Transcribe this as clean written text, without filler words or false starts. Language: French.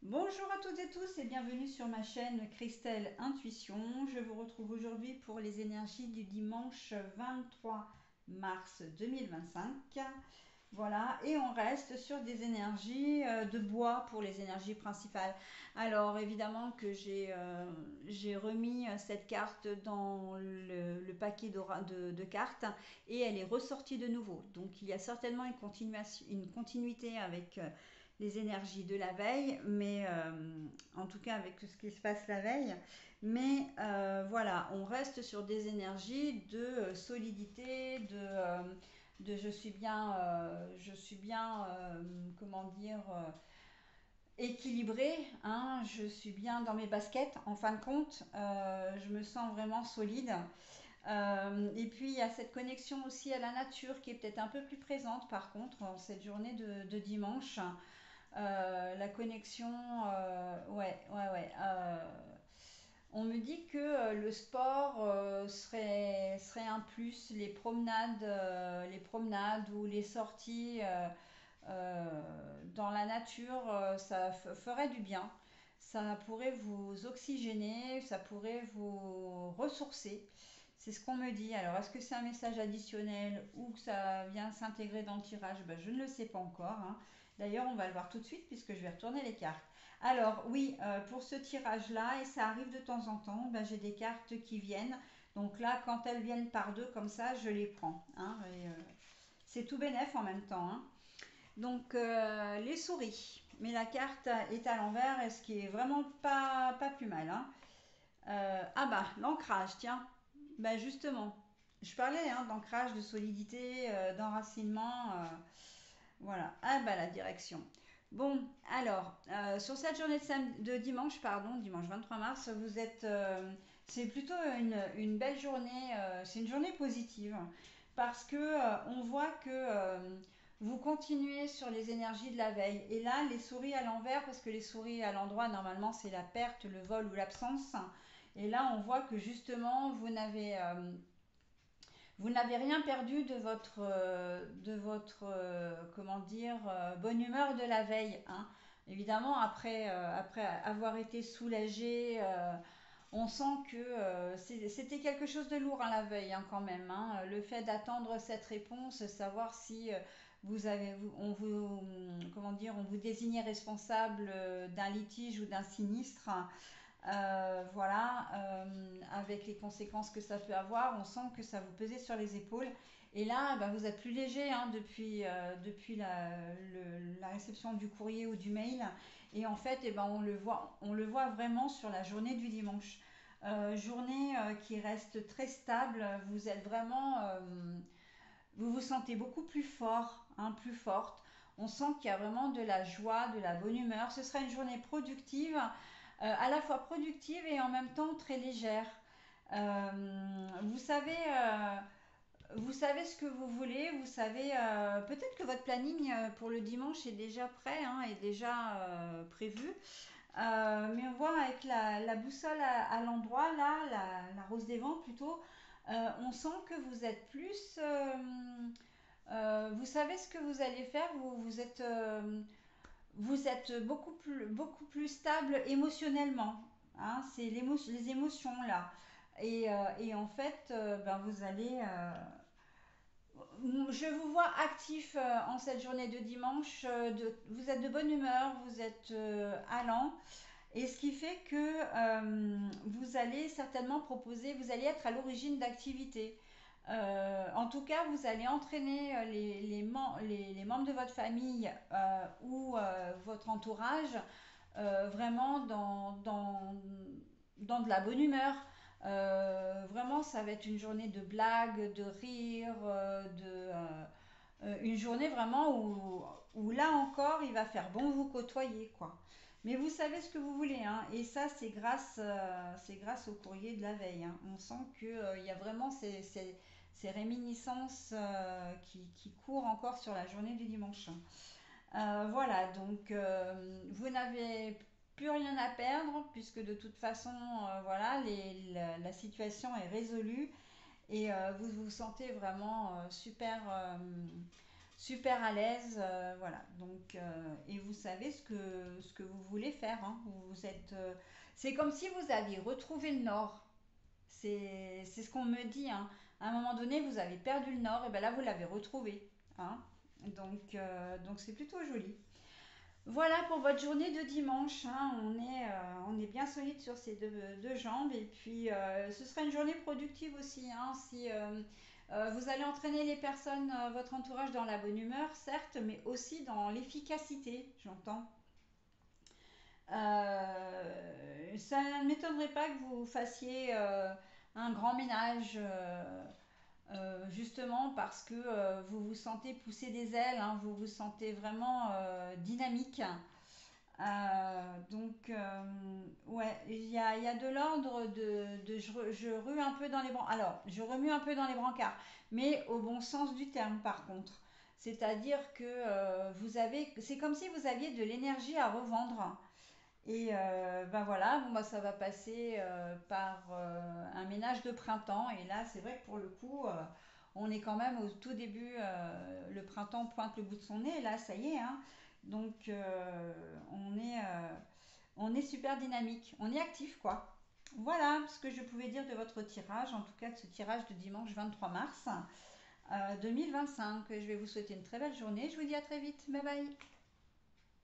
Bonjour à toutes et tous et bienvenue sur ma chaîne Christelle Intuition. Je vous retrouve aujourd'hui pour les énergies du dimanche 23 mars 2025. Voilà, et on reste sur des énergies de bois pour les énergies principales. Alors évidemment que j'ai remis cette carte dans le paquet de cartes et elle est ressortie de nouveau. Donc il y a certainement une continuité avec les énergies de la veille, mais en tout cas avec ce qui se passe la veille. Mais voilà, on reste sur des énergies de solidité, de je suis bien, comment dire, équilibrée, hein, je suis bien dans mes baskets. En fin de compte, je me sens vraiment solide. Et puis il y a cette connexion aussi à la nature qui est peut-être un peu plus présente par contre en cette journée de dimanche. La connexion, on me dit que le sport serait un plus, les promenades ou les sorties dans la nature, ça ferait du bien. Ça pourrait vous oxygéner, ça pourrait vous ressourcer. C'est ce qu'on me dit. Alors, est-ce que c'est un message additionnel ou que ça vient s'intégrer dans le tirage? Ben, je ne le sais pas encore, hein. D'ailleurs, on va le voir tout de suite puisque je vais retourner les cartes. Alors, oui, pour ce tirage-là, et ça arrive de temps en temps, ben, j'ai des cartes qui viennent. Donc là, quand elles viennent par deux comme ça, je les prends, hein. C'est tout bénef en même temps, hein. Donc les souris, mais la carte est à l'envers et ce qui est vraiment pas plus mal, hein. Ah bah l'ancrage, tiens, bah justement, je parlais hein, d'ancrage, de solidité, d'enracinement, voilà. Ah bah la direction. Bon, alors, sur cette journée de dimanche, pardon, dimanche 23 mars, c'est plutôt une belle journée, c'est une journée positive, parce que on voit que vous continuez sur les énergies de la veille. Et là, les souris à l'envers, parce que les souris à l'endroit, normalement, c'est la perte, le vol ou l'absence. Et là, on voit que justement, vous n'avez rien perdu de votre comment dire, bonne humeur de la veille, hein. Évidemment, après avoir été soulagé, on sent que c'était quelque chose de lourd à la veille, hein, quand même, hein. Le fait d'attendre cette réponse, savoir si comment dire, on vous désignait responsable d'un litige ou d'un sinistre. Voilà, avec les conséquences que ça peut avoir, on sent que ça vous pesait sur les épaules. Et là, bah, vous êtes plus léger hein, depuis la réception du courrier ou du mail. Et en fait, eh ben, on le voit vraiment sur la journée du dimanche. Journée qui reste très stable. Vous êtes vraiment, vous vous sentez beaucoup plus fort, hein, plus forte. On sent qu'il y a vraiment de la joie, de la bonne humeur. Ce sera une journée productive, à la fois productive et en même temps très légère. Vous savez, vous savez ce que vous voulez, vous savez, peut-être que votre planning pour le dimanche est déjà prêt, hein, est déjà prévu. Mais on voit avec la boussole à l'endroit, là, la rose des vents plutôt, on sent que vous êtes plus... vous savez ce que vous allez faire, vous êtes beaucoup plus stable émotionnellement, hein, c'est les émotions là. Et en fait, ben vous allez, je vous vois actif en cette journée de dimanche. Vous êtes de bonne humeur, vous êtes allant. Et ce qui fait que vous allez certainement proposer, vous allez être à l'origine d'activités. En tout cas, vous allez entraîner les membres de votre famille ou votre entourage vraiment dans de la bonne humeur. Vraiment, ça va être une journée de blagues, de rire, une journée vraiment où là encore, il va faire bon vous côtoyer, quoi. Mais vous savez ce que vous voulez, hein. Et ça, c'est grâce au courrier de la veille, hein. On sent qu'il y a vraiment ces réminiscences qui courent encore sur la journée du dimanche. Voilà, donc vous n'avez plus rien à perdre puisque de toute façon, voilà, la situation est résolue et vous vous sentez vraiment super à l'aise, voilà. Donc, et vous savez ce que vous voulez faire, hein. Vous êtes, c'est comme si vous aviez retrouvé le nord. C'est ce qu'on me dit, hein. À un moment donné, vous avez perdu le nord, et bien là, vous l'avez retrouvé, hein. Donc c'est plutôt joli. Voilà pour votre journée de dimanche, hein. On est bien solide sur ces deux jambes. Et puis, ce sera une journée productive aussi, hein. Si vous allez entraîner les personnes, votre entourage, dans la bonne humeur, certes, mais aussi dans l'efficacité, j'entends. Ça ne m'étonnerait pas que vous fassiez un grand ménage, justement parce que vous vous sentez pousser des ailes, hein. Vous vous sentez vraiment dynamique. Ouais, il y a de l'ordre je rue un peu dans les brancards. Alors, je remue un peu dans les brancards, mais au bon sens du terme, par contre. C'est-à-dire que c'est comme si vous aviez de l'énergie à revendre. Et ben voilà, bon, bah, ça va passer par un ménage de printemps. Et là, c'est vrai que pour le coup, on est quand même au tout début. Le printemps pointe le bout de son nez. Et là, ça y est, hein. Donc, on est super dynamique. On est actif, quoi. Voilà ce que je pouvais dire de votre tirage, en tout cas de ce tirage de dimanche 23 mars 2025. Je vais vous souhaiter une très belle journée. Je vous dis à très vite. Bye bye.